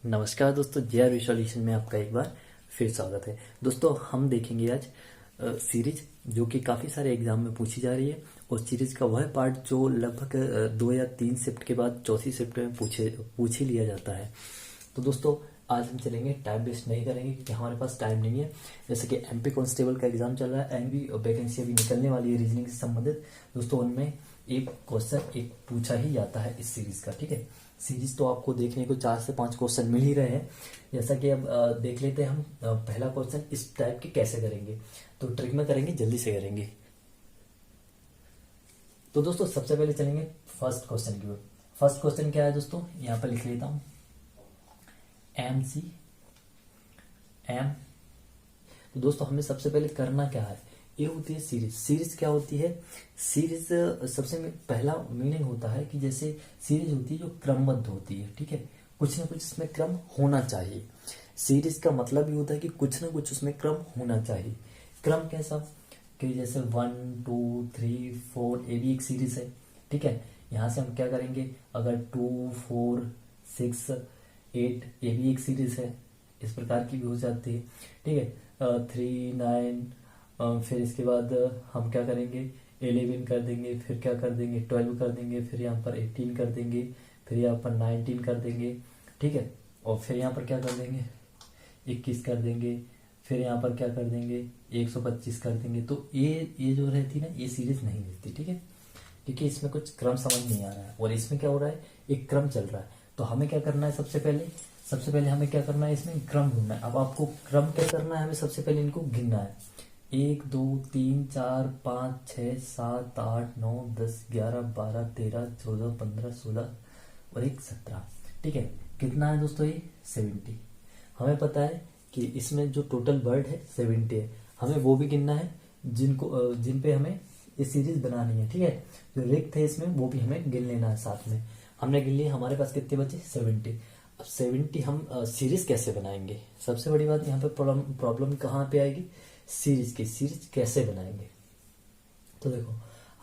नमस्कार दोस्तों, JR visualisation में आपका एक बार फिर स्वागत है। दोस्तों हम देखेंगे आज सीरीज जो कि काफ़ी सारे एग्जाम में पूछी जा रही है और सीरीज का वह पार्ट जो लगभग 2 या 3 शिफ्ट के बाद चौथी शिफ्ट में पूछ ही लिया जाता है। तो दोस्तों आज हम चलेंगे, टाइम वेस्ट नहीं करेंगे क्योंकि हमारे पास टाइम नहीं है। जैसे कि एमपी कांस्टेबल का एग्जाम चल रहा है, एमपी वैकेंसी अभी निकलने वाली है रीजनिंग से संबंधित। दोस्तों उनमें एक क्वेश्चन एक पूछा ही जाता है इस सीरीज का, ठीक है। सीरीज तो आपको देखने को 4 से 5 क्वेश्चन मिल ही रहे हैं। जैसा कि अब देख लेते हैं हम पहला क्वेश्चन इस टाइप के कैसे करेंगे। तो ट्रिक में करेंगे, जल्दी से करेंगे। तो दोस्तों सबसे पहले चलेंगे फर्स्ट क्वेश्चन की ओर। फर्स्ट क्वेश्चन क्या है दोस्तों, यहाँ पर लिख लेता हूं एम सी एम। तो दोस्तों हमें सबसे पहले करना क्या है, ये होती है सीरीज। सीरीज क्या होती है? सीरीज सबसे पहला मीनिंग होता है कि जैसे सीरीज होती है जो क्रमबद्ध होती है, ठीक है। कुछ ना कुछ इसमें क्रम होना चाहिए। सीरीज का मतलब ये होता है कि कुछ ना कुछ उसमें क्रम होना चाहिए। क्रम कैसा कि जैसे 1 2 3 4 ये भी एक सीरीज है, ठीक है। यहाँ से हम क्या करेंगे, अगर 2 4 6 8 ये भी एक सीरीज है, इस प्रकार की भी हो जाती है, ठीक है। 3 9 फिर इसके बाद हम क्या करेंगे, 11 कर देंगे, फिर क्या कर देंगे 12 कर देंगे, फिर यहाँ पर 18 कर देंगे, फिर यहाँ पर 19 कर देंगे, ठीक है। और फिर यहाँ पर क्या कर देंगे 21 कर देंगे, फिर यहाँ पर क्या कर देंगे 125 कर देंगे। तो ये जो रहती है ना, ये सीरीज नहीं रहती, ठीक है, क्योंकि इसमें कुछ क्रम समझ नहीं आ रहा है और इसमें क्या हो रहा है, एक क्रम चल रहा है। तो हमें क्या करना है, सबसे पहले हमें क्या करना है, इसमें क्रम ढूंढना है। अब आपको क्रम क्या करना है, हमें सबसे पहले इनको गिनना है। 1 2 3 4 5 6 7 8 9 10 11 12 13 14 15 16 और 1 17, ठीक है। कितना है दोस्तों, ये 70। हमें पता है कि इसमें जो टोटल वर्ड है 70 है। हमें वो भी गिनना है जिन पे हमें ये सीरीज बनानी है, ठीक है। जो रिक्त है इसमें वो भी हमें गिन लेना है साथ में। हमने गिन लिया, हमारे पास कितने बचे 70। अब 70 हम सीरीज कैसे बनाएंगे, सबसे बड़ी बात यहाँ पे प्रॉब्लम कहाँ पे आएगी, सीरीज की। सीरीज कैसे बनाएंगे, तो देखो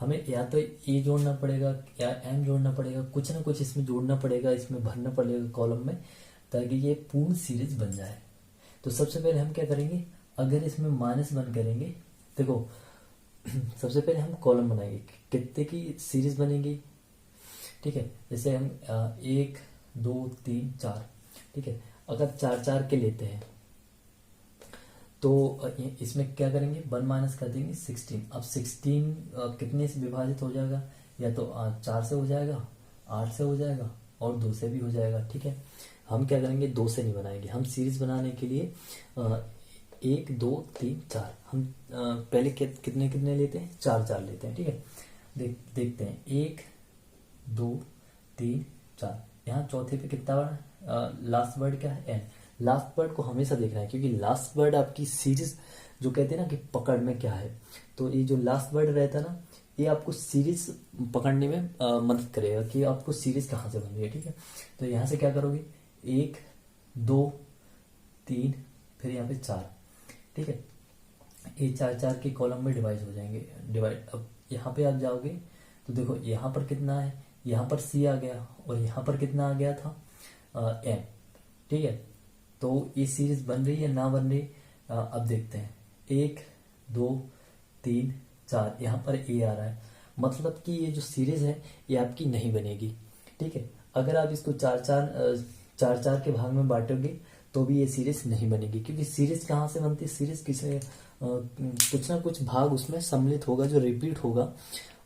हमें या तो ए जोड़ना पड़ेगा या एम जोड़ना पड़ेगा, कुछ ना कुछ इसमें जोड़ना पड़ेगा, इसमें भरना पड़ेगा कॉलम में, ताकि ये पूर्ण सीरीज बन जाए। तो सबसे पहले हम क्या करेंगे, अगर इसमें -1 करेंगे, देखो सबसे पहले हम कॉलम बनाएंगे, कितने की सीरीज बनेगी, ठीक है। जैसे हम 1 2 3 4, ठीक है। अगर 4 4 के लेते हैं तो इसमें क्या करेंगे, 1 माइनस कर देंगे 16। अब 16 कितने से विभाजित हो जाएगा, या तो 4 से हो जाएगा, 8 से हो जाएगा और 2 से भी हो जाएगा, ठीक है। हम क्या करेंगे, 2 से नहीं बनाएंगे। हम सीरीज बनाने के लिए 1 2 3 4 हम पहले कितने कितने लेते हैं, 4 4 लेते हैं, ठीक है। देखते हैं 1 2 3 4, यहाँ चौथे पे कितना वर्ड, लास्ट वर्ड क्या है, एन। लास्ट वर्ड को हमेशा देखना है, क्योंकि लास्ट वर्ड आपकी सीरीज जो कहते हैं ना कि पकड़ में क्या है, तो ये जो लास्ट वर्ड रहता है ना, ये आपको सीरीज पकड़ने में मदद करेगा कि आपको सीरीज कहाँ से बन रही है, ठीक है। तो यहाँ से क्या करोगे, 1 2 3 फिर यहाँ पे 4, ठीक है। ये 4 4 के कॉलम में डिवाइड हो जाएंगे, डिवाइड। अब यहाँ पे आप जाओगे तो देखो यहाँ पर कितना है, यहाँ पर सी आ गया और यहाँ पर कितना आ गया था एम, ठीक है। तो ये सीरीज बन रही है ना बन रही, अब देखते हैं 1 2 3 4, यहाँ पर ए आ रहा है, मतलब कि ये जो सीरीज है ये आपकी नहीं बनेगी, ठीक है। अगर आप इसको 4 4 के भाग में बांटोगे तो भी ये सीरीज नहीं बनेगी, क्योंकि सीरीज कहाँ से बनती है, सीरीज किसी कुछ ना कुछ भाग उसमें सम्मिलित होगा जो रिपीट होगा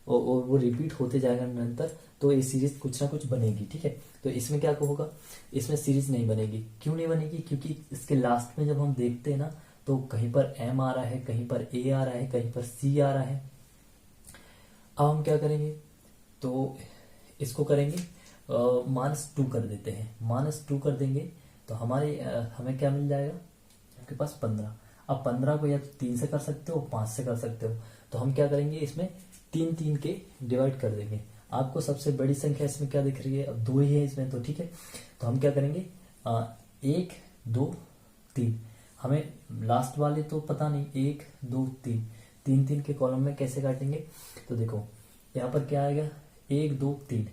और वो रिपीट होते जाएगा निरंतर, तो ये सीरीज कुछ ना कुछ बनेगी, ठीक है। तो इसमें क्या होगा, इसमें सीरीज नहीं बनेगी। क्यों नहीं बनेगी, क्योंकि इसके लास्ट में जब हम देखते हैं ना, तो कहीं पर एम आ रहा है, कहीं पर ए आ रहा है, कहीं पर सी आ रहा है। अब हम क्या करेंगे, तो इसको करेंगे -2 कर देते हैं, -2 कर देंगे तो हमें क्या मिल जाएगा, आपके पास 15। अब 15 को या तो 3 से कर सकते हो, 5 से कर सकते हो। तो हम क्या करेंगे, इसमें 3 3 के डिवाइड कर देंगे। आपको सबसे बड़ी संख्या इसमें क्या दिख रही है, अब 2 ही है इसमें, तो ठीक है। तो हम क्या करेंगे 1 2 3, हमें लास्ट वाले तो पता नहीं, 1 2 3 3 3 के कॉलम में कैसे काटेंगे, तो देखो यहाँ पर क्या आएगा 1 2 3,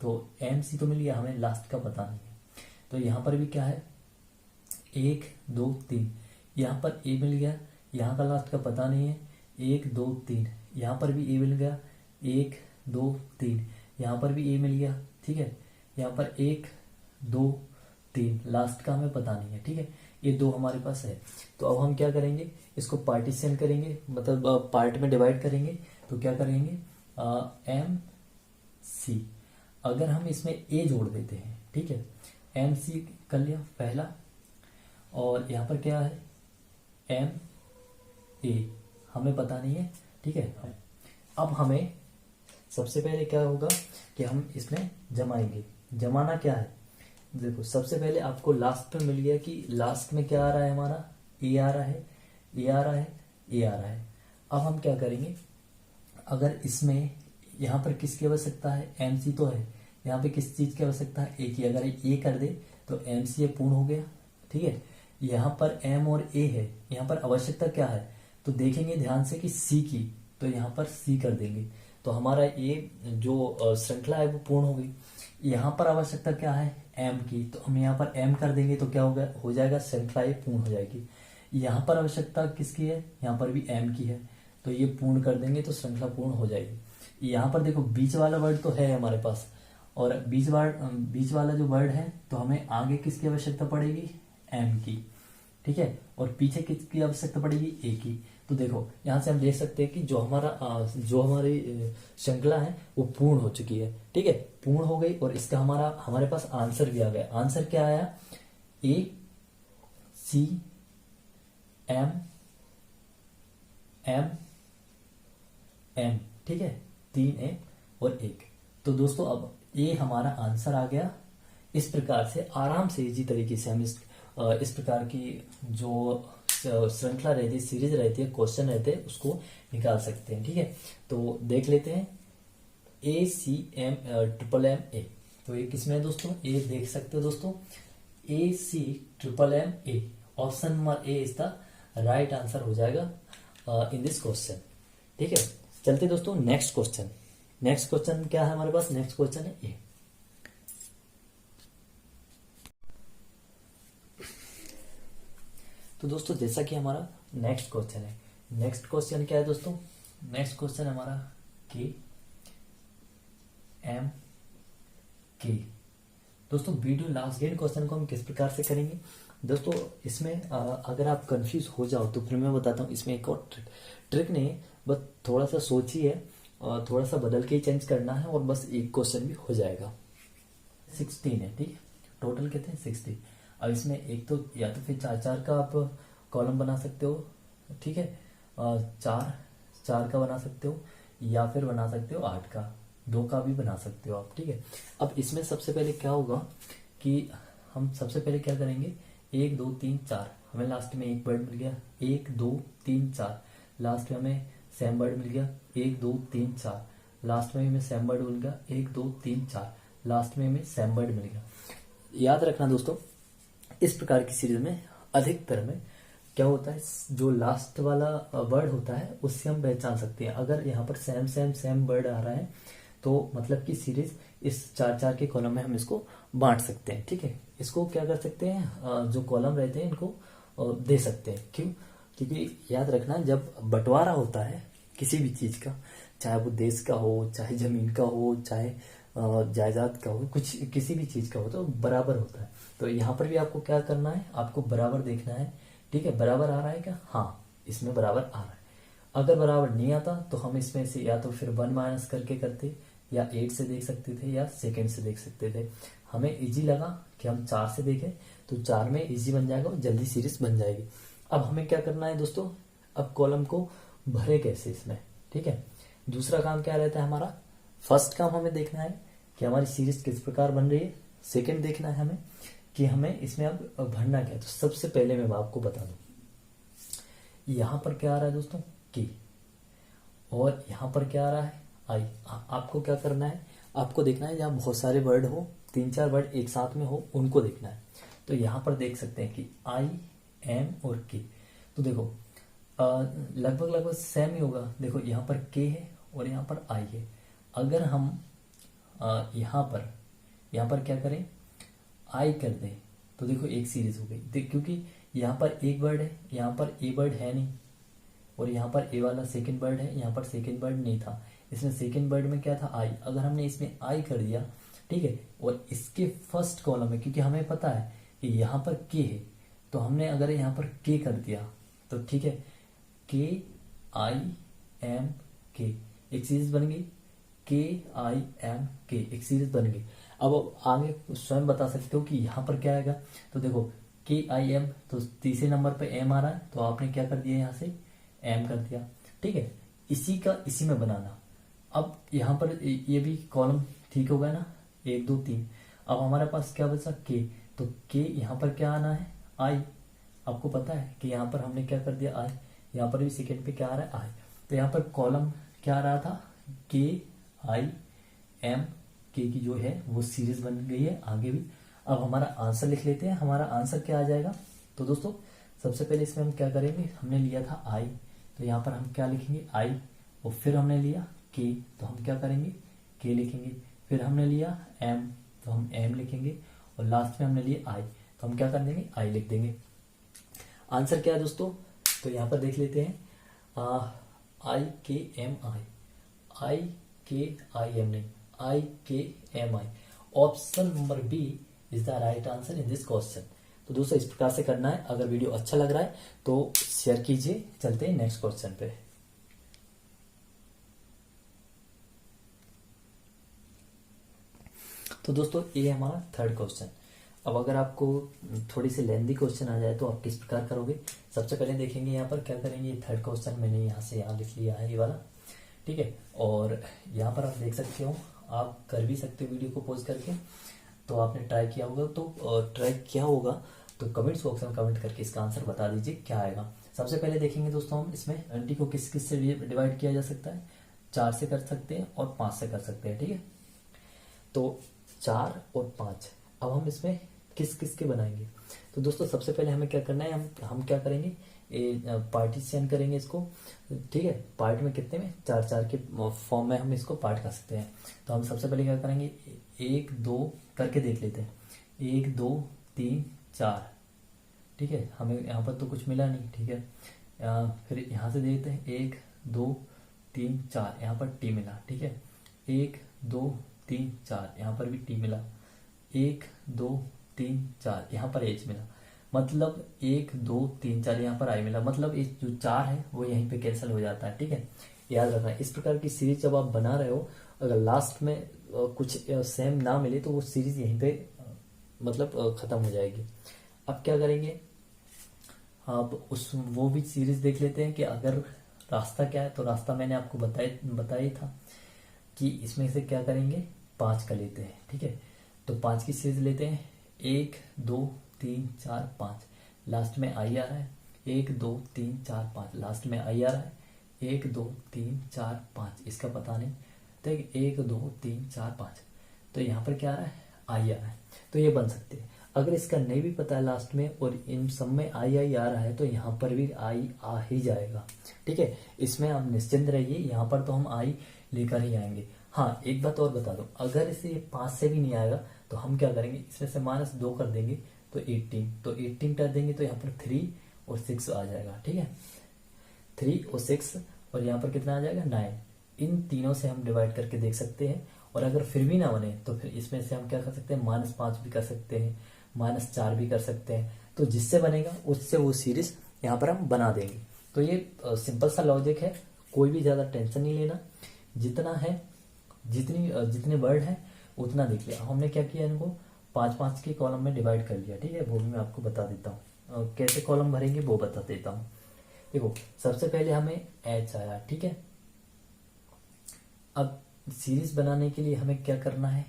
तो एम सी तो मिल गया, हमें लास्ट का पता नहीं है। तो यहाँ पर भी क्या है, 1 2 3, यहाँ पर ए मिल गया, यहाँ का लास्ट का पता नहीं है, 1 2 3, यहाँ पर भी ए मिल गया, 1 2 3, यहाँ पर भी ए मिल गया, ठीक है, यहाँ पर 1 2 3, लास्ट का हमें पता नहीं है, ठीक है, ये दो हमारे पास है। तो अब हम क्या करेंगे, इसको पार्टीशन करेंगे, मतलब पार्ट में डिवाइड करेंगे। तो क्या करेंगे, एम सी, अगर हम इसमें ए जोड़ देते हैं, ठीक है, एम सी कर लिया पहला, और यहाँ पर क्या है, एम ए, हमें पता नहीं है, ठीक है। अब हमें सबसे पहले क्या होगा कि हम इसमें जमाएंगे। जमाना क्या है, देखो सबसे पहले आपको लास्ट में मिल गया कि लास्ट में क्या आ रहा है, हमारा ए आ रहा है, ए आ रहा है, ए आ रहा है। अब हम क्या करेंगे, अगर इसमें यहाँ पर किसकी आवश्यकता है, एम सी तो है, यहाँ पे किस चीज की आवश्यकता है, ए की। अगर ए कर दे तो एम सी ए पूर्ण हो गया, ठीक है। यहाँ पर एम और ए है, यहाँ पर आवश्यकता क्या है, तो देखेंगे ध्यान से कि सी की, तो यहाँ पर सी कर देंगे, तो हमारा ये जो श्रृंखला है वो पूर्ण हो गई। यहाँ पर आवश्यकता क्या है, एम की, तो हम यहाँ पर एम कर देंगे, तो क्या होगा, हो जाएगा, श्रृंखला ये पूर्ण हो जाएगी। यहाँ पर आवश्यकता किसकी है, यहाँ पर भी एम की है, तो ये पूर्ण कर देंगे तो श्रृंखला पूर्ण हो जाएगी। यहाँ पर देखो बीच वाला वर्ड तो है हमारे पास, और बीच वाला जो वर्ड है, तो हमें आगे किसकी आवश्यकता पड़ेगी, एम की, ठीक है, और पीछे किसकी आवश्यकता पड़ेगी, ए की। तो देखो यहाँ से हम देख सकते हैं कि जो हमारी श्रृंखला है वो पूर्ण हो चुकी है, ठीक है, पूर्ण हो गई। और इसका हमारे पास आंसर भी आ गया। आंसर क्या आया, ए सी एम एम एम, ठीक है, 3 ए और 1। तो दोस्तों अब ये हमारा आंसर आ गया। इस प्रकार से आराम से इजी तरीके से हम इस प्रकार की जो श्रृंखला रहती है, सीरीज रहती है, क्वेश्चन रहते हैं, उसको निकाल सकते हैं, ठीक है। तो देख लेते हैं, A C M triple M A, तो ये किसमें है दोस्तों, ए देख सकते हो दोस्तों, A C triple M A, option number A is the right answer हो जाएगा इन दिस क्वेश्चन, ठीक है। चलते दोस्तों नेक्स्ट क्वेश्चन। नेक्स्ट क्वेश्चन क्या है हमारे पास, नेक्स्ट क्वेश्चन है ए। तो दोस्तों जैसा कि हमारा नेक्स्ट क्वेश्चन है, नेक्स्ट क्वेश्चन क्या है दोस्तों, नेक्स्ट क्वेश्चन हमारा के एम के। दोस्तों वीडियो लास्ट गेट क्वेश्चन को हम किस प्रकार से करेंगे दोस्तों, इसमें अगर आप कंफ्यूज हो जाओ तो फिर मैं बताता हूँ। इसमें एक और ट्रिक नहीं है, बस थोड़ा सा सोचिए और थोड़ा सा बदल के ही चेंज करना है, और बस एक क्वेश्चन भी हो जाएगा। 16 है, ठीक है, टोटल कितने हैं, 60। अब इसमें एक तो या तो फिर 4 का आप कॉलम बना सकते हो, ठीक है, 4 का बना सकते हो, या फिर बना सकते हो 8 का, 2 का भी बना सकते हो आप, ठीक है। अब इसमें सबसे पहले क्या होगा कि हम सबसे पहले क्या करेंगे, 1 2 3 4, हमें लास्ट में एक वर्ड मिल गया, 1 2 3 4, लास्ट में हमें सेम वर्ड मिल गया, 1 2 3 4, लास्ट में हमें सेम वर्ड मिल गया, 1 2 3 4, लास्ट में हमें सेम वर्ड मिल गया। याद रखना दोस्तों, इस प्रकार की सीरीज में अधिकतर में क्या होता है, जो लास्ट वाला वर्ड होता है उससे हम पहचान सकते हैं। अगर यहाँ पर सेम वर्ड आ रहा है तो मतलब कि सीरीज इस 4 के कॉलम में हम इसको बांट सकते हैं, ठीक है। इसको क्या कर सकते हैं, जो कॉलम रहते हैं इनको दे सकते हैं। क्यों, क्योंकि याद रखना जब बंटवारा होता है किसी भी चीज का, चाहे वो देश का हो, चाहे जमीन का हो, चाहे जायदाद का हो, कुछ किसी भी चीज का हो, तो बराबर होता है। तो यहाँ पर भी आपको क्या करना है, आपको बराबर देखना है, ठीक है। बराबर आ रहा है क्या, हाँ इसमें बराबर आ रहा है। अगर बराबर नहीं आता तो हम इसमें से या तो फिर 1 माइनस करके करते, या 8 से देख सकते थे, या सेकंड से देख सकते थे। हमें इजी लगा कि हम 4 से देखें, तो 4 में इजी बन जाएगा और जल्दी सीरीज बन जाएगी। अब हमें क्या करना है दोस्तों, अब कॉलम को भरे कैसे इसमें, ठीक है। दूसरा काम क्या रहता है हमारा, फर्स्ट काम हमें देखना है कि हमारी सीरीज किस प्रकार बन रही है। सेकंड देखना है हमें कि हमें इसमें अब भरना क्या है। तो सबसे पहले मैं आपको बता दूं, यहां पर क्या आ रहा है दोस्तों, की, और यहां पर क्या आ रहा है, आई। आपको क्या करना है, आपको देखना है जहां बहुत सारे वर्ड हो, 3-4 वर्ड एक साथ में हो, उनको देखना है। तो यहां पर देख सकते हैं कि आई, एम और के। तो देखो लगभग सेम ही होगा। देखो यहाँ पर के है और यहाँ पर आई है। अगर हम यहाँ पर क्या करें, आई कर दें तो देखो एक सीरीज हो गई, क्योंकि यहाँ पर एक वर्ड है, यहाँ पर ए वर्ड है नहीं, और यहाँ पर ए वाला सेकंड वर्ड है, यहाँ पर सेकंड वर्ड नहीं था, इसमें सेकंड वर्ड में क्या था आई। अगर हमने इसमें आई कर दिया, ठीक है, और इसके फर्स्ट कॉलम में, क्योंकि हमें पता है कि यहाँ पर के है, तो हमने अगर यहाँ पर के कर दिया तो ठीक है, के आई एम के एक सीरीज बन गई, के आई एम के एक सीरीज बन गई। अब आगे स्वयं बता सकते हो कि यहाँ पर क्या आएगा, तो देखो के आई एम, तो तीसरे नंबर पे एम आ रहा है, तो आपने क्या कर दिया यहाँ से एम कर दिया, ठीक है। इसी का इसी में बनाना। अब यहाँ पर ये भी कॉलम ठीक होगा ना, 1 2 3। अब हमारे पास क्या बचा के, तो के यहाँ पर क्या आना है आई। आपको पता है कि यहाँ पर हमने क्या कर दिया आई, यहाँ पर भी सेकेंड पे क्या आ रहा है आई, तो यहाँ पर कॉलम क्या आ रहा था के आई एम के की जो है वो सीरीज बन गई है आगे भी। अब हमारा आंसर लिख लेते हैं, हमारा आंसर क्या आ जाएगा। तो दोस्तों सबसे पहले इसमें हम क्या करेंगे, हमने लिया था आई, तो यहाँ पर हम क्या लिखेंगे आई, और फिर हमने लिया के, तो हम क्या करेंगे के लिखेंगे, फिर हमने लिया एम, तो हम एम लिखेंगे, और लास्ट में हमने लिया आई, तो हम क्या कर देंगे आई लिख देंगे। आंसर क्या है दोस्तों, तो यहाँ पर देख लेते हैं, आई के एम आई, आई के आई एम नहीं, I K M I. Option number B is the right answer in this question. तो दोस्तों इस प्रकार से करना है। अगर वीडियो अच्छा लग रहा है तो शेयर कीजिए। चलते हैं नेक्स्ट क्वेश्चन पे। तो दोस्तों ये है हमारा थर्ड क्वेश्चन। अब अगर आपको थोड़ी सी लेंदी क्वेश्चन आ जाए तो आप किस प्रकार करोगे। सबसे पहले देखेंगे यहाँ पर क्या करेंगे, थर्ड क्वेश्चन मैंने यहाँ से यहाँ लिख लिया है ये वाला, ठीक है। और यहाँ पर आप देख सकते हो, आप कर भी सकते हो वीडियो को पॉज करके। तो आपने ट्राई किया होगा, तो ट्राई किया होगा तो कमेंट्स बॉक्स में कमेंट करके इसका आंसर बता दीजिए क्या आएगा। सबसे पहले देखेंगे दोस्तों हम इसमें 20 को किस किस से डिवाइड किया जा सकता है। 4 से कर सकते हैं और 5 से कर सकते हैं, ठीक है। तो 4 और 5। अब हम इसमें किस किस के बनाएंगे। तो दोस्तों सबसे पहले हमें क्या करना है, हम क्या करेंगे, पार्टीशन करेंगे इसको, ठीक है। पार्ट में कितने में 4 के फॉर्म में हम इसको पार्ट कर सकते हैं। तो हम सबसे पहले क्या करेंगे, 1 2 करके देख लेते हैं। 1 2 3 4, ठीक है। हमें यहाँ पर तो कुछ मिला नहीं, ठीक है। फिर यहाँ से देखते हैं 1 2 3 4, यहाँ पर टी मिला, ठीक है। 1 2 3 4, यहाँ पर भी टी मिला। 1 2 3 4, यहाँ पर एच मिला, मतलब 1 2 3 4 यहाँ पर आई मिला, मतलब ये जो 4 है वो यहीं पे कैंसिल हो जाता है, ठीक है। याद रखना, इस प्रकार की सीरीज जब आप बना रहे हो, अगर लास्ट में कुछ सेम ना मिले तो वो सीरीज यहीं पे मतलब खत्म हो जाएगी। अब क्या करेंगे, अब वो भी सीरीज देख लेते हैं कि अगर रास्ता क्या है। तो रास्ता मैंने आपको बताया था कि इसमें से क्या करेंगे, 5 का लेते हैं, ठीक है। तो 5 की सीरीज लेते हैं, 1 2 3 4 5, लास्ट में आई आ रहा है। 1 2 3 4 5, लास्ट में आई आ रहा है। 1 2 3 4 5, इसका पता नहीं, तो 1 2 3 4 5, तो यहाँ पर क्या आ रहा है, आई आ रहा है। तो ये बन सकते हैं। अगर इसका नहीं भी पता है लास्ट में और इन सब में आई आ रहा है तो यहाँ पर भी आई आ ही जाएगा, ठीक है। इसमें आप निश्चिंत रहिए, यहाँ पर तो हम आई लेकर ही आएंगे। हाँ एक बात और बता दो, अगर इसे 5 से भी नहीं आएगा तो हम क्या करेंगे, इसमें से -2 कर देंगे तो 18, तो 18 कर देंगे तो यहाँ पर 3 और 6 आ जाएगा, ठीक है। 3 और 6, और यहाँ पर कितना आ जाएगा 9। इन तीनों से हम डिवाइड करके देख सकते हैं। और अगर फिर भी ना बने तो फिर इसमें से हम क्या कर सकते हैं, -5 भी कर सकते हैं, -4 भी कर सकते हैं। तो जिससे बनेगा उससे वो सीरीज यहाँ पर हम बना देंगे। तो ये सिंपल सा लॉजिक है, कोई भी ज्यादा टेंशन नहीं लेना। जितना है, जितने वर्ड है उतना देख लिया। हमने क्या किया, इनको 5-5 के कॉलम में डिवाइड कर लिया, ठीक है। वो भी मैं आपको बता देता हूँ, कैसे कॉलम भरेंगे वो बता देता हूँ। देखो सबसे पहले हमें एच आया, ठीक है। अब सीरीज बनाने के लिए हमें क्या करना है,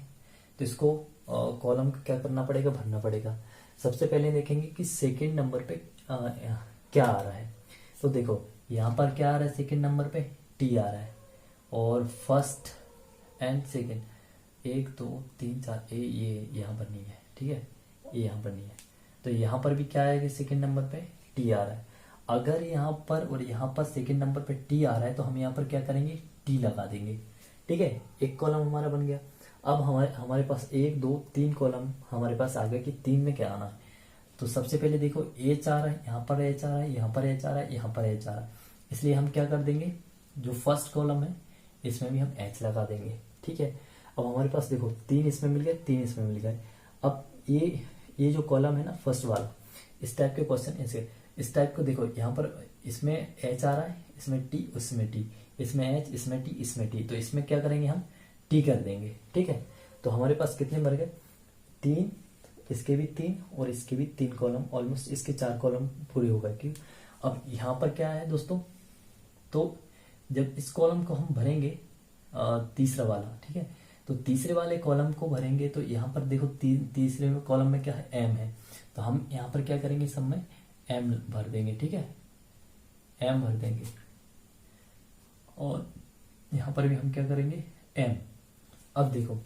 तो इसको कॉलम क्या करना पड़ेगा, भरना पड़ेगा। सबसे पहले देखेंगे कि सेकेंड नंबर पे क्या आ रहा है। तो देखो यहाँ पर क्या आ रहा है, सेकेंड नंबर पे टी आ रहा है, और फर्स्ट एंड सेकेंड 1 2 3 4 ये यहाँ पर नहीं है, ठीक है, ये यहाँ पर नहीं है। तो यहाँ पर भी क्या आएगा, सेकेंड नंबर पे टी आ रहा है। अगर यहाँ पर और यहाँ पर सेकेंड नंबर पे टी आ रहा है तो हम यहाँ पर क्या करेंगे, टी लगा देंगे, ठीक है। एक कॉलम हमारा बन गया। अब हमारे हमारे पास 1 2 3 कॉलम हमारे पास आ गए कि 3 में क्या आना है। तो सबसे पहले देखो एच आ रहा है, यहाँ पर एच आ रहा है, यहाँ पर एच आ रहा है, यहाँ पर एच आ रहा है, इसलिए हम क्या कर देंगे, जो फर्स्ट कॉलम है इसमें भी हम एच लगा देंगे। ठीक है, अब हमारे पास देखो 3 इसमें मिल गए, 3 इसमें मिल गए। अब ये जो कॉलम है ना फर्स्ट वाला, इस टाइप के क्वेश्चन इस टाइप को देखो, यहाँ पर इसमें एच आ रहा है, इसमें टी, उसमें टी, इसमें एच, इसमें टी, इसमें टी, तो इसमें क्या करेंगे हम टी कर देंगे। ठीक है, तो हमारे पास कितने बन गए, 3, इसके भी 3 और इसके भी 3 कॉलम, ऑलमोस्ट इसके 4 कॉलम पूरे हो गए। क्यों, अब यहाँ पर क्या है दोस्तों, तो जब इस कॉलम को हम भरेंगे तीसरा वाला, ठीक है, तो तीसरे वाले कॉलम को भरेंगे तो यहाँ पर देखो तीसरे कॉलम में क्या है, एम है, तो हम यहाँ पर क्या करेंगे, सब में एम भर देंगे। ठीक है, एम भर देंगे और यहाँ पर भी हम क्या करेंगे, एम। अब देखो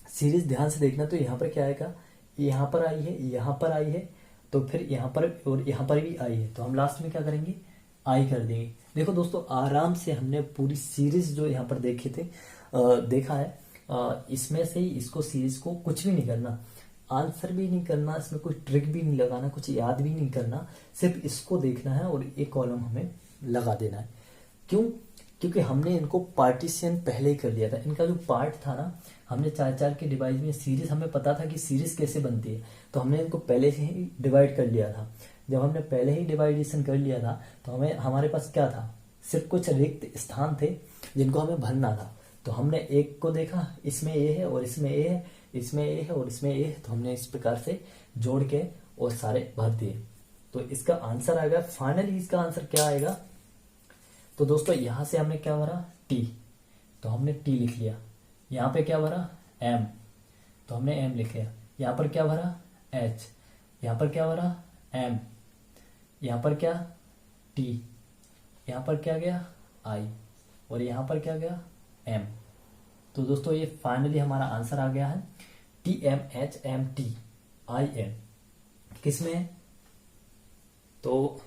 सीरीज ध्यान से देखना, तो यहाँ पर क्या आएगा, यहाँ पर आई है, यहाँ पर आई है, तो फिर यहाँ पर और यहाँ पर भी आई है, तो हम लास्ट में क्या करेंगे, आई कर देंगे। देखो दोस्तों आराम से हमने पूरी सीरीज जो यहाँ पर देखे थे देखा है, इसमें से ही इसको सीरीज को कुछ भी नहीं करना, आंसर भी नहीं करना, इसमें कोई ट्रिक भी नहीं लगाना, कुछ याद भी नहीं करना, सिर्फ इसको देखना है और एक कॉलम हमें लगा देना है। क्यों, क्योंकि हमने इनको पार्टीशन पहले ही कर लिया था। इनका जो पार्ट था ना, हमने 4-4 के डिवाइड में सीरीज, हमें पता था कि सीरीज कैसे बनती है, तो हमने इनको पहले से ही डिवाइड कर लिया था। जब हमने पहले ही डिवाइडेशन कर लिया था तो हमारे पास क्या था, सिर्फ कुछ रिक्त स्थान थे जिनको हमें भरना था। तो हमने एक को देखा, इसमें ए है और इसमें ए है, इसमें ए है और इसमें ए है, तो हमने इस प्रकार से जोड़ के और सारे भर दिए। तो इसका आंसर आएगा, फाइनली इसका आंसर क्या आएगा, तो दोस्तों यहां से हमने क्या भरा, टी, तो हमने टी लिख लिया। यहाँ पे क्या भरा, एम, तो हमने एम लिख लिया। यहाँ पर क्या भरा, एच, यहाँ पर क्या भरा, एम, यहाँ पर क्या, टी, यहाँ पर क्या गया, आई, और यहाँ पर क्या गया, एम। तो दोस्तों ये फाइनली हमारा आंसर आ गया है, T M H M T I N. किसमें है, तो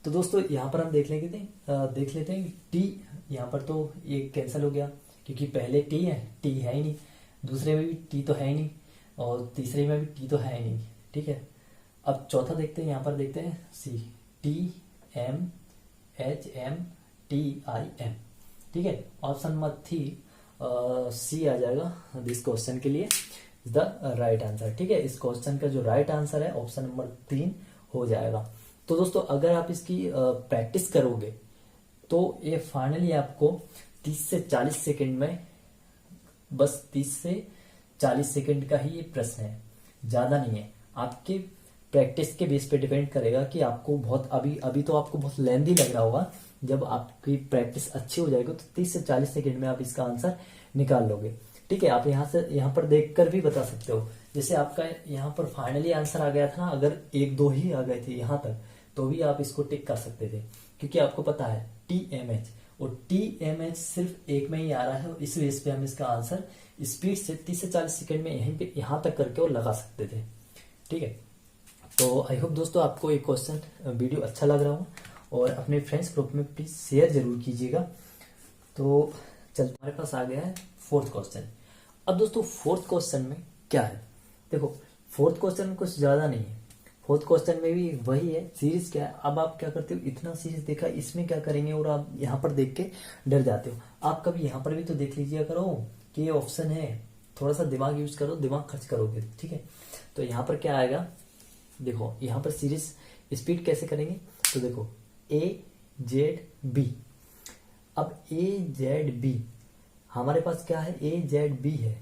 दोस्तों यहाँ पर हम देख लेते हैं टी, यहाँ पर तो ये कैंसिल हो गया क्योंकि पहले टी है ही नहीं, दूसरे में भी टी तो है ही नहीं, और तीसरे में भी टी तो है ही नहीं। ठीक है, अब चौथा देखते हैं, यहाँ पर देखते हैं C, T M H M T I M. ठीक है, ऑप्शन नंबर 3 सी आ जाएगा दिस क्वेश्चन के लिए इज द राइट आंसर। ठीक है, इस क्वेश्चन का जो राइट आंसर है ऑप्शन नंबर 3 हो जाएगा। तो दोस्तों अगर आप इसकी प्रैक्टिस करोगे तो ये फाइनली आपको 30 से 40 सेकंड में, बस 30 से 40 सेकंड का ही ये प्रश्न है, ज्यादा नहीं है। आपके प्रैक्टिस के बेस पे डिपेंड करेगा कि आपको बहुत अभी तो आपको बहुत लेंथी लग रहा होगा, जब आपकी प्रैक्टिस अच्छी हो जाएगी तो 30 से 40 सेकंड में आप इसका आंसर निकाल लोगे। ठीक है, आप यहाँ पर देखकर भी बता सकते हो। जैसे आपका यहाँ पर फाइनली आंसर आ गया था ना, अगर 1-2 ही आ गए थे यहाँ तक तो भी आप इसको टिक कर सकते थे, क्योंकि आपको पता है TMH, और TMH सिर्फ एक में ही आ रहा है, और इस बेस पे हम इसका आंसर स्पीड से 30 से 40 सेकंड में यहाँ तक करके और लगा सकते थे। ठीक है, तो आई होप दोस्तों आपको एक क्वेश्चन वीडियो अच्छा लग रहा हो, और अपने फ्रेंड्स ग्रुप में प्लीज शेयर जरूर कीजिएगा। तो चल हमारे पास आ गया है 4th क्वेश्चन। अब दोस्तों 4th क्वेश्चन में क्या है, देखो 4th क्वेश्चन में कुछ ज्यादा नहीं है, 4th क्वेश्चन में भी वही है, सीरीज क्या है। अब आप क्या करते हो, इतना सीरीज देखा, इसमें क्या करेंगे, और आप यहाँ पर देख के डर जाते हो। आप कभी यहाँ पर भी तो देख लीजिए करो कि ये ऑप्शन है, थोड़ा सा दिमाग यूज करो, दिमाग खर्च करोगे। ठीक है, तो यहाँ पर क्या आएगा, देखो यहाँ पर सीरीज स्पीड कैसे करेंगे, तो देखो AZB। अब AZB हमारे पास क्या है, AZB है,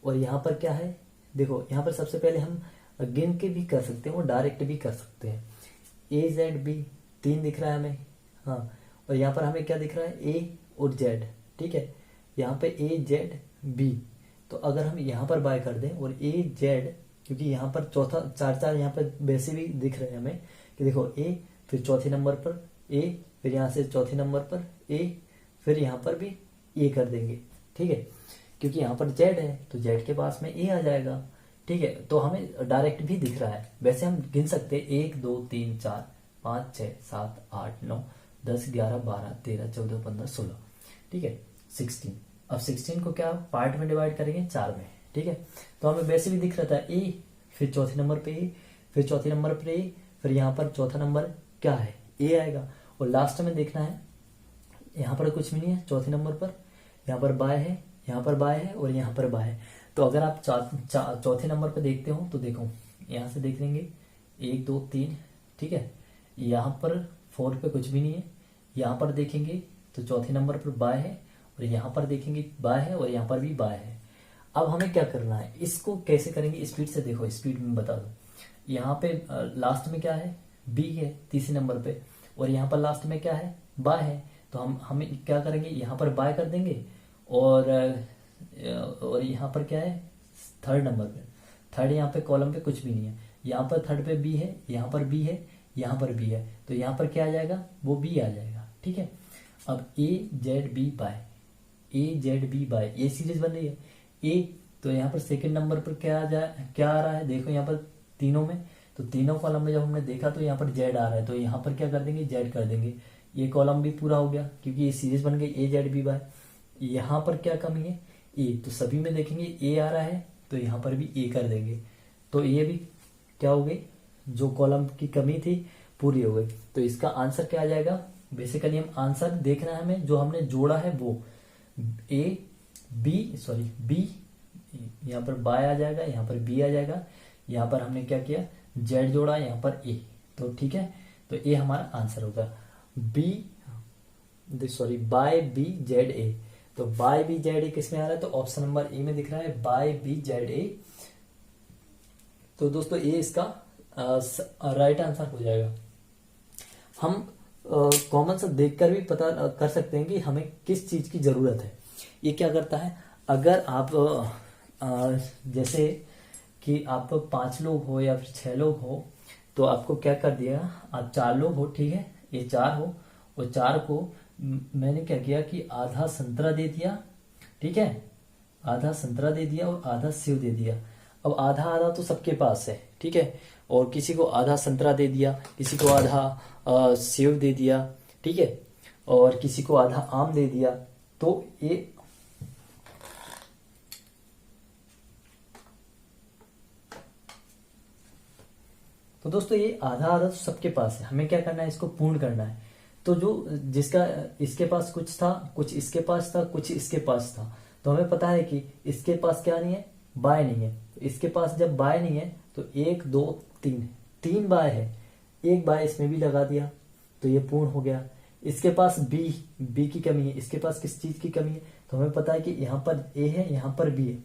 और यहाँ पर क्या है, देखो यहाँ पर सबसे पहले हम गिन के भी कर सकते हैं और डायरेक्ट भी कर सकते हैं। AZB 3 दिख रहा है हमें, हाँ, और यहाँ पर हमें क्या दिख रहा है, A और Z। ठीक है, यहाँ पे AZB, तो अगर हम यहाँ पर बाय कर दें और AZ, क्योंकि यहाँ पर चौथा 4 यहाँ पर वैसे भी दिख रहे हैं हमें कि देखो A, फिर चौथे नंबर पर A, फिर यहाँ से चौथे नंबर पर A, फिर यहाँ पर भी A कर देंगे। ठीक है, क्योंकि यहाँ पर Z है तो Z के पास में A आ जाएगा। ठीक है, तो हमें डायरेक्ट भी दिख रहा है, वैसे हम गिन सकते हैं 1 2 3 4 5 6 7 8 9 10 11 12 13 14 15 16। ठीक है, 16 अब 16 को क्या पार्ट में डिवाइड करेंगे 4 में, ठीक है। तो हमें वैसे भी दिख रहा था ए, फिर चौथे नंबर पे ए, फिर चौथे नंबर पे ए, फिर यहाँ पर चौथा नंबर क्या है ए आएगा, और लास्ट में देखना है यहाँ पर कुछ भी नहीं है चौथे नंबर पर, यहाँ पर बाय है, यहाँ पर बाय है और यहाँ पर बाय है। तो अगर आप चौथे नंबर पर देखते हो तो देखो यहाँ से देख लेंगे 1 2 3, ठीक है। यहाँ पर 4 पे कुछ भी नहीं है, यहाँ पर देखेंगे तो चौथे नंबर पर बाय है, और यहाँ पर देखेंगे बाय है, और यहाँ पर भी बाय है। अब हमें क्या करना है, इसको कैसे करेंगे, स्पीड से देखो, स्पीड में बता दो। यहाँ पे लास्ट में क्या है बी है तीसरे नंबर पे, और यहाँ पर लास्ट में क्या है बाय है। तो हम क्या करेंगे, यहाँ पर बाय कर देंगे, और यहाँ पर क्या है थर्ड नंबर पे, थर्ड यहाँ पे कॉलम पे कुछ भी नहीं है, यहाँ पर थर्ड पे बी है, यहाँ पर बी है, यहाँ पर बी है, तो यहाँ पर क्या आ जाएगा वो बी आ जाएगा, ठीक है। अब ए जेड बी बाय, ए जेड बी बाय, ये सीरीज बन रही है ए, तो यहाँ पर सेकंड नंबर पर क्या आ रहा है, देखो यहाँ पर तीनों में, तो तीनों कॉलम में जब हमने देखा तो यहाँ पर जेड आ रहा है, तो यहाँ पर क्या कर देंगे जेड कर देंगे, ये कॉलम भी पूरा हो गया क्योंकि ये सीरीज बन गई ए जेड बी बाय। यहाँ पर क्या कमी है ए, तो सभी में देखेंगे ए आ रहा है, तो यहाँ पर भी ए कर देंगे, तो ये भी क्या हो गई, जो कॉलम की कमी थी पूरी हो गई। तो इसका आंसर क्या आ जाएगा, बेसिकली हम आंसर देखना है हमें, जो हमने जोड़ा है वो ए बी, यहाँ पर बाय आ जाएगा, यहाँ पर बी आ जाएगा, यहाँ पर हमने क्या किया जेड जोड़ा, यहाँ पर ए, तो ठीक है। तो ए हमारा आंसर होगा बाय बी जेड ए। तो बाय बी जेड ए किस में आ रहा है, तो ऑप्शन नंबर ए में दिख रहा है बाय बी जेड ए। तो दोस्तों ये इसका राइट आंसर हो जाएगा। हम कॉमन सा देखकर भी पता कर सकते हैं कि हमें किस चीज की जरूरत है। ये क्या करता है, अगर आप जैसे कि आप 5 लोग हो या फिर 6 लोग हो, तो आपको क्या कर दिया, आप 4 लोग हो, ठीक है, ये 4 हो, और 4 को मैंने क्या किया कि आधा संतरा दे दिया, ठीक है, आधा संतरा दे दिया और आधा सेव दे दिया। अब आधा आधा तो सबके पास है, ठीक है, और किसी को आधा संतरा दे दिया, किसी को आधा सेव दे दिया, ठीक है, और किसी को आधा आम दे दिया। तो ये तो दोस्तों ये आधा आधा तो सबके पास है, हमें क्या करना है, इसको पूर्ण करना है। तो जो जिसका इसके पास कुछ था, कुछ इसके पास था, कुछ इसके पास था, तो हमें पता है कि इसके पास क्या नहीं है, बाय नहीं है। तो इसके पास जब बाय नहीं है तो 1 2 3 बाय है, एक बाय इसमें भी लगा दिया, तो ये पूर्ण हो गया। इसके पास बी की कमी है, इसके पास किस चीज की कमी है, तो हमें पता है कि यहाँ पर ए है, यहाँ पर बी है,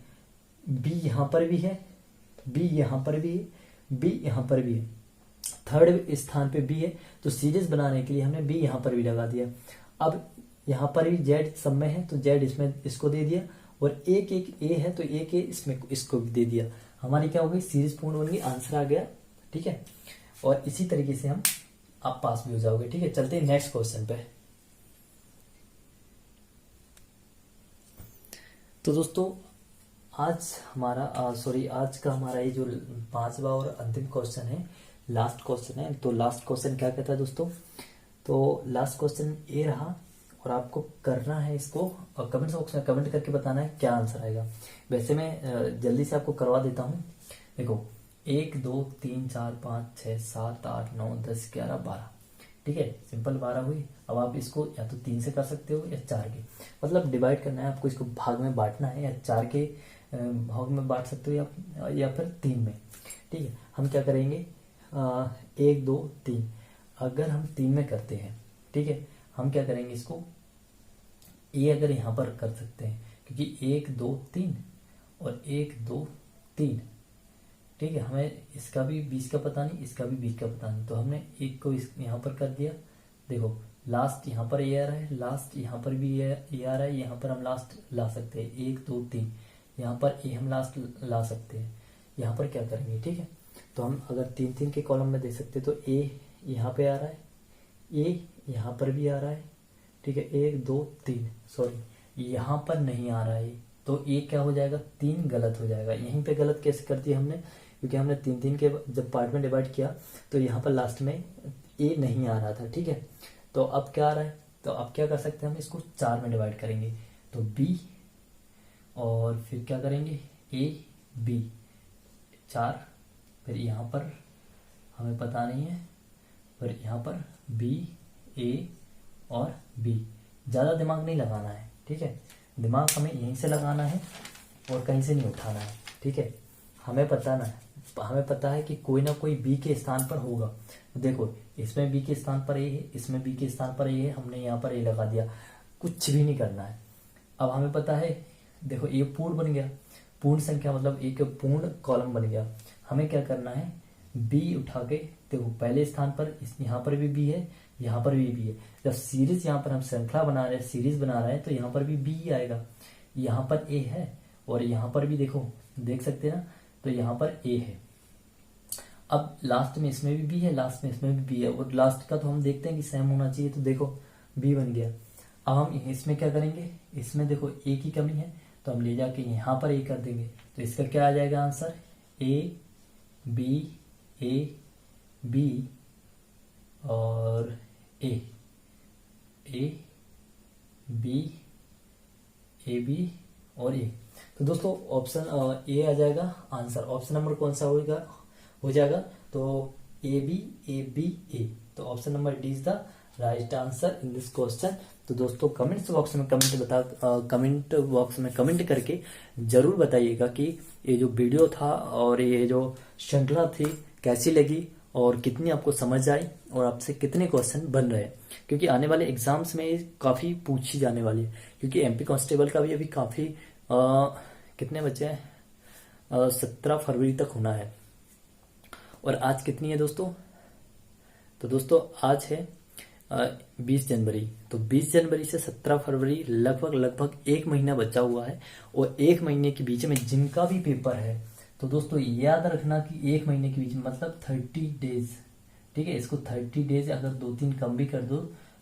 बी यहाँ पर भी है, बी यहाँ पर भी है, बी यहाँ पर भी है, थर्ड स्थान पे बी है, तो सीरीज बनाने के लिए हमने बी यहाँ पर भी लगा दिया। अब यहाँ पर भी जेड सब में है, तो जेड इसमें इसको दे दिया, और एक ए है तो एक ए इसमें इसको भी दे दिया। हमारी क्या हो गई, सीरीज पूर्ण बन गई, आंसर आ गया, ठीक है। और इसी तरीके से आप पास भी हो जाओगे, ठीक है। चलते हैं नेक्स्ट क्वेश्चन पे। तो दोस्तों आज का हमारा ये जो 5वां और अंतिम क्वेश्चन है, लास्ट क्वेश्चन है। तो लास्ट क्वेश्चन क्या कहता है दोस्तों, तो लास्ट क्वेश्चन ये रहा, और आपको करना है इसको कमेंट बॉक्स में कमेंट करके बताना है क्या आंसर आएगा। वैसे मैं जल्दी से आपको करवा देता हूँ। देखो 1 2 3 4 5 6 7 8 9 10 11 12, ठीक है, सिंपल 12 हुई। अब आप इसको या तो 3 से कर सकते हो या 4 के, मतलब डिवाइड करना है आपको, इसको भाग में बांटना है, या 4 के भाग में बांट सकते हो या फिर 3 में, ठीक है। हम क्या करेंगे, 1 2 3, अगर हम 3 में करते हैं, ठीक है, हम क्या करेंगे इसको ये अगर यहाँ पर कर सकते हैं, क्योंकि 1 2 3 और 1 2 3, ठीक है, हमें इसका भी 20 का पता नहीं, इसका भी 20 का पता नहीं, तो हमने एक को यहाँ पर कर दिया। देखो लास्ट यहाँ पर ये आ रहा है, लास्ट यहाँ पर भी ये आ रहा है, यहाँ पर हम लास्ट ला सकते हैं 1 2 3, यहाँ पर ए हम लास्ट ला सकते हैं, यहाँ पर क्या करेंगे, ठीक है। तो हम अगर 3 3 के कॉलम में दे सकते तो ए यहाँ पे आ रहा है, ए यहाँ पर भी आ रहा है, ठीक है, 1 2 3, सॉरी यहाँ पर नहीं आ रहा है, तो ए क्या हो जाएगा, 3 गलत हो जाएगा। यहीं पे गलत कैसे कर दिया हमने, क्योंकि हमने 3 3 के जब पार्ट में डिवाइड किया तो यहाँ पर लास्ट में ए नहीं आ रहा था, ठीक है। तो अब क्या आ रहा है, तो अब क्या कर सकते हैं, हम इसको 4 में डिवाइड करेंगे, तो बी और फिर क्या करेंगे, ए बी 4, फिर यहाँ पर हमें पता नहीं है, फिर यहाँ पर बी ए और बी। ज़्यादा दिमाग नहीं लगाना है, ठीक है, दिमाग हमें यहीं से लगाना है और कहीं से नहीं उठाना है, ठीक है। हमें पता है कि कोई ना कोई बी के स्थान पर होगा। देखो इसमें बी के स्थान पर ए है, इसमें बी के स्थान पर ए है, हमने यहाँ पर ए लगा दिया, कुछ भी नहीं करना है। अब हमें पता है, देखो ए पूर्ण बन गया, पूर्ण संख्या मतलब एक पूर्ण कॉलम बन गया। हमें क्या करना है, बी उठा के देखो पहले स्थान पर यहाँ पर भी बी है, यहाँ पर भी बी है। जब सीरीज यहाँ पर हम श्रृंखला बना रहे हैं, सीरीज बना रहे हैं, तो यहाँ पर भी बी ही आएगा। यहाँ पर ए है और यहाँ पर भी देखो, देख सकते हैं ना, तो यहाँ पर ए है। अब लास्ट में इसमें भी बी है, लास्ट में इसमें भी बी है, और लास्ट का तो हम देखते हैं कि सेम होना चाहिए, तो देखो बी बन गया। अब हम इसमें क्या करेंगे, इसमें देखो ए की कमी है, तो हम ले जाके यहाँ पर ए कर देंगे, तो इसका क्या आ जाएगा आंसर, ए बी और ए बी और ए। तो दोस्तों ऑप्शन ए आ जाएगा आंसर। ऑप्शन नंबर कौन सा हो जाएगा, तो ए बी ए। तो option number D is the right answer in this question. तो दोस्तों कमेंट बॉक्स में कमेंट करके जरूर बताइएगा कि ये जो वीडियो था और ये जो श्रृंखला थी कैसी लगी और कितनी आपको समझ आई और आपसे कितने क्वेश्चन बन रहे हैं, क्योंकि आने वाले एग्जाम्स में काफी पूछी जाने वाली है। क्योंकि एमपी कांस्टेबल का भी अभी काफी कितने बचे हैं, 17 फरवरी तक होना है। और आज कितनी है दोस्तों, तो दोस्तों आज है 20 जनवरी। तो 20 जनवरी से 17 फरवरी लगभग 1 महीना बचा हुआ है। और 1 महीने के बीच में जिनका भी पेपर है, तो दोस्तों याद रखना कि 1 महीने के बीच में मतलब 30 डेज, ठीक है। इसको 30 डेज अगर 2-3 कम भी कर दो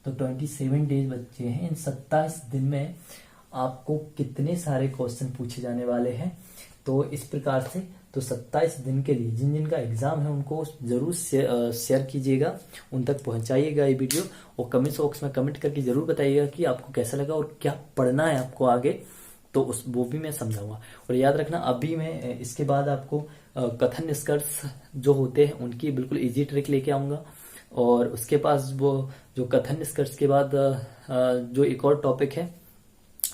तो 27 डेज बचे हैं। इन 27 दिन में आपको कितने सारे क्वेश्चन पूछे जाने वाले हैं। तो इस प्रकार से तो 27 दिन के लिए जिन जिन का एग्जाम है उनको जरूर शेयर कीजिएगा, उन तक पहुंचाइएगा ये वीडियो, और कमेंट बॉक्स में कमेंट करके जरूर बताइएगा कि आपको कैसा लगा और क्या पढ़ना है आपको आगे, तो वो भी मैं समझाऊंगा। और याद रखना अभी मैं इसके बाद आपको कथन निष्कर्ष जो होते हैं उनकी बिल्कुल इजी ट्रिक लेके आऊंगा। और उसके पास वो जो कथन निष्कर्ष के बाद जो एक और टॉपिक है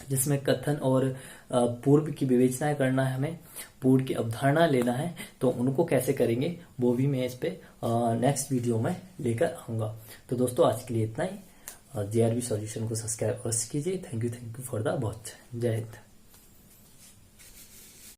जिसमें कथन और पूर्व की विवेचना करना है, हमें पूर्व की अवधारणा लेना है, तो उनको कैसे करेंगे वो भी मैं इस पे नेक्स्ट वीडियो में लेकर आऊंगा। तो दोस्तों आज के लिए इतना ही। JRB सॉल्यूशन को सब्सक्राइब अवश्य कीजिए। Thank you for the watch. जय हिंद।